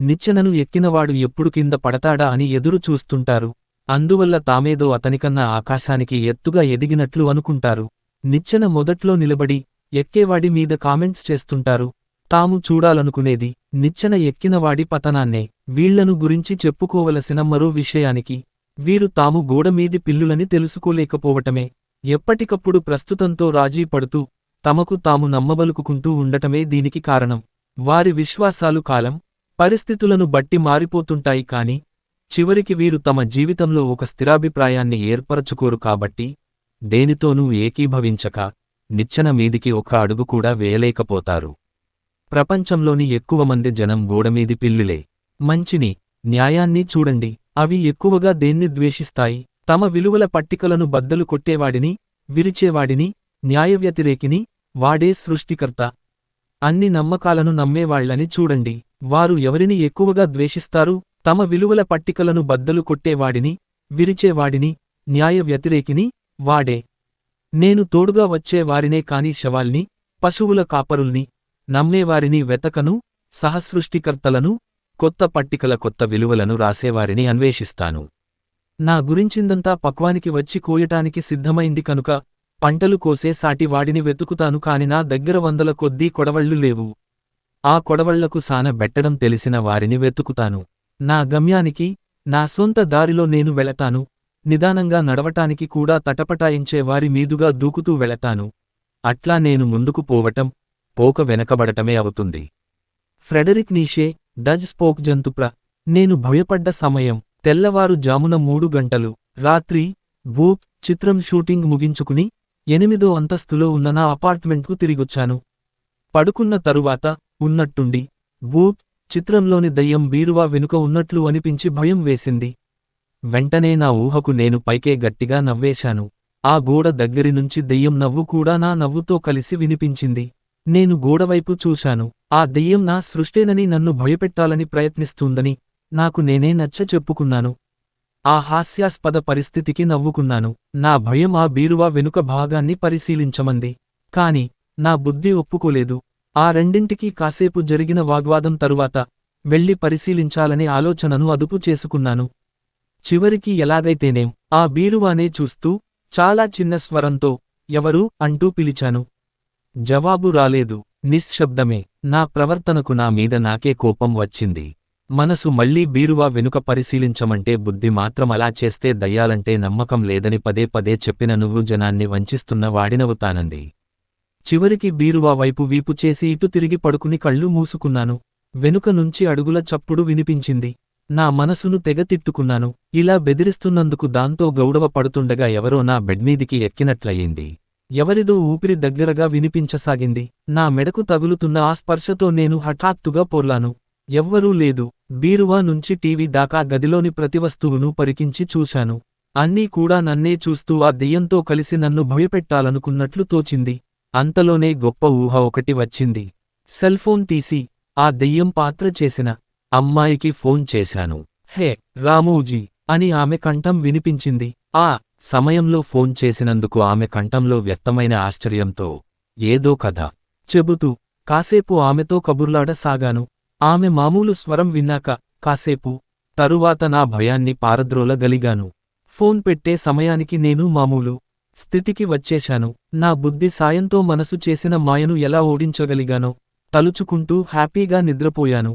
నిచ్చెనను ఎక్కినవాడు ఎప్పుడు కింద పడతాడా అని ఎదురు చూస్తుంటారు. అందువల్ల తామేదో అతనికన్నా ఆకాశానికి ఎత్తుగా ఎదిగినట్లు అనుకుంటారు. నిచ్చెన మొదట్లో నిలబడి ఎక్కేవాడి మీద కామెంట్స్ చేస్తుంటారు. తాము చూడాలనుకునేది నిచ్చెన ఎక్కినవాడి పతనాన్నే. వీళ్లను గురించి చెప్పుకోవలసిన మరో విషయానికి వీరు తాము గోడమీది పిల్లులని తెలుసుకోలేకపోవటమే. ఎప్పటికప్పుడు ప్రస్తుతంతో రాజీ పడుతూ తమకు తాము నమ్మబలుకుకుంటూ ఉండటమే దీనికి కారణం. వారి విశ్వాసాలు కాలం, పరిస్థితులను బట్టి మారిపోతుంటాయి కాని చివరికి వీరు తమ జీవితంలో ఒక స్థిరాభిప్రాయాన్ని ఏర్పరచుకోరు కాబట్టి దేనితోనూ ఏకీభవించక నిచ్చెన మీదికి ఒక్క అడుగు కూడా వేయలేకపోతారు. ప్రపంచంలోని ఎక్కువ మంది జనం గోడమీది పిల్లులే. మంచిని, న్యాయాన్ని చూడండి. అవి ఎక్కువగా దేన్ని ద్వేషిస్తాయి? తమ విలువల పట్టికలను బద్దలు కొట్టేవాడిని, విరిచేవాడిని, న్యాయవ్యతిరేకిని. వాడే సృష్టికర్త. అన్ని నమ్మకాలను నమ్మేవాళ్లని చూడండి. వారు ఎవరిని ఎక్కువగా ద్వేషిస్తారు? తమ విలువల పట్టికలను బద్దలు కొట్టేవాడిని, విరిచేవాడిని, న్యాయ వ్యతిరేకిని. వాడే. నేను తోడుగా వచ్చే వారినే కాని శవాల్ని, పశువుల కాపరుల్ని నమ్మేవారిని వెతకను. సహసృష్టికర్తలను, కొత్త పట్టికల కొత్త విలువలను రాసేవారిని అన్వేషిస్తాను. నా గురించిందంతా పక్వానికి వచ్చి కోయటానికి సిద్ధమైంది కనుక పంటలు కోసే సాటి వాడిని వెతుకుతాను కాని నా దగ్గర వందల కొద్దీ కొడవళ్లు లేవు. ఆ కొడవళ్లకు సాన బెట్టడం తెలిసిన వారిని వెతుకుతాను. నా గమ్యానికి, నా సొంత దారిలో నేను వెళతాను. నిదానంగా నడవటానికి కూడా తటపటాయించే వారి మీదుగా దూకుతూ వెళతాను. అట్లా నేను ముందుకు పోవటం, పోక వెనకబడటమే అవుతుంది. ఫ్రెడరిక్ నీషే, డజ్ స్పోక్ జంతుప్ర. నేను భయపడ్డ సమయం తెల్లవారు జామున 3 గంటలు. రాత్రి బూప్ చిత్రం షూటింగ్ ముగించుకుని 8వ అంతస్తులో ఉన్న నా అపార్ట్మెంట్కు తిరిగొచ్చాను. పడుకున్న తరువాత ఉన్నట్టుండి బూప్ చిత్రంలోని దయ్యం బీరువా వెనుక ఉన్నట్లు అనిపించి భయం వేసింది. వెంటనే నా ఊహకు నేను పైకే గట్టిగా నవ్వేశాను. ఆ గోడ దగ్గరి నుంచి దెయ్యం నవ్వు కూడా నా నవ్వుతో కలిసి వినిపించింది. నేను గోడవైపు చూశాను. ఆ దెయ్యం నా సృష్టేనని, నన్ను భయపెట్టాలని ప్రయత్నిస్తుందని నాకు నేనే నచ్చ చెప్పుకున్నాను. ఆ హాస్యాస్పద పరిస్థితికి నవ్వుకున్నాను. నా భయం ఆ బీరువా వెనుక భాగాన్ని పరిశీలించమంది. కాని నా బుద్ధి ఒప్పుకోలేదు. ఆ రెండింటికీ కాసేపు జరిగిన వాగ్వాదం తరువాత వెళ్ళి పరిశీలించాలనే ఆలోచనను అదుపు చేసుకున్నాను. చివరికి ఎలాగైతేనేం ఆ బీరువానే చూస్తూ చాలా చిన్న స్వరంతో ఎవరు అంటూ పిలిచాను. జవాబు రాలేదు. నిశ్శబ్దమే. నా ప్రవర్తనకు నా మీద నాకే కోపం వచ్చింది. మనసు మళ్లీ బీరువా వెనుక పరిశీలించమంటే బుద్ధి మాత్రం అలా చేస్తే దయ్యాలంటే నమ్మకం లేదని పదే పదే చెప్పిన నువ్వు జనాన్ని వంచిస్తున్న వాడినవుతానంది. చివరికి బీరువా వైపు వీపు చేసి ఇటు తిరిగి పడుకుని కళ్ళు మూసుకున్నాను. వెనుక నుంచి అడుగుల చప్పుడు వినిపించింది. నా మనసును తెగ తిట్టుకున్నాను. ఇలా బెదిరిస్తున్నందుకు దాంతో గౌడవ పడుతుండగా ఎవరో నా బెడ్మీదికి ఎక్కినట్లయింది. ఎవరిదో ఊపిరి దగ్గరగా వినిపించసాగింది. నా మెడకు తగులుతున్న ఆ స్పర్శతో నేను హఠాత్తుగా పొర్లాను. ఎవ్వరూ లేదు. బీరువా నుంచి టీవీ దాకా గదిలోని ప్రతి వస్తువును పరికించి చూశాను. అన్నీ కూడా నన్నే చూస్తూ ఆ దెయ్యంతో కలిసి నన్ను భయపెట్టాలనుకున్నట్లు తోచింది. అంతలోనే గొప్ప ఊహ ఒకటి వచ్చింది. సెల్ఫోన్ తీసి ఆ దెయ్యం పాత్ర చేసిన అమ్మాయికి ఫోన్ చేశాను. హే రామూజీ అని ఆమె కంఠం వినిపించింది. ఆ సమయంలో ఫోన్ చేసినందుకు ఆమె కంఠంలో వ్యక్తమైన ఆశ్చర్యంతో ఏదో కథ చెబుతూ కాసేపు ఆమెతో కబుర్లాడసాగాను. ఆమె మామూలు స్వరం విన్నాక కాసేపు తరువాత నా భయాన్ని పారద్రోలగలిగాను. ఫోన్ పెట్టే సమయానికి నేను మామూలు స్థితికి వచ్చేశాను. నా బుద్ధి సాయంతో మనసు చేసిన మాయను ఎలా ఓడించగలిగానో తలుచుకుంటూ హ్యాపీగా నిద్రపోయాను.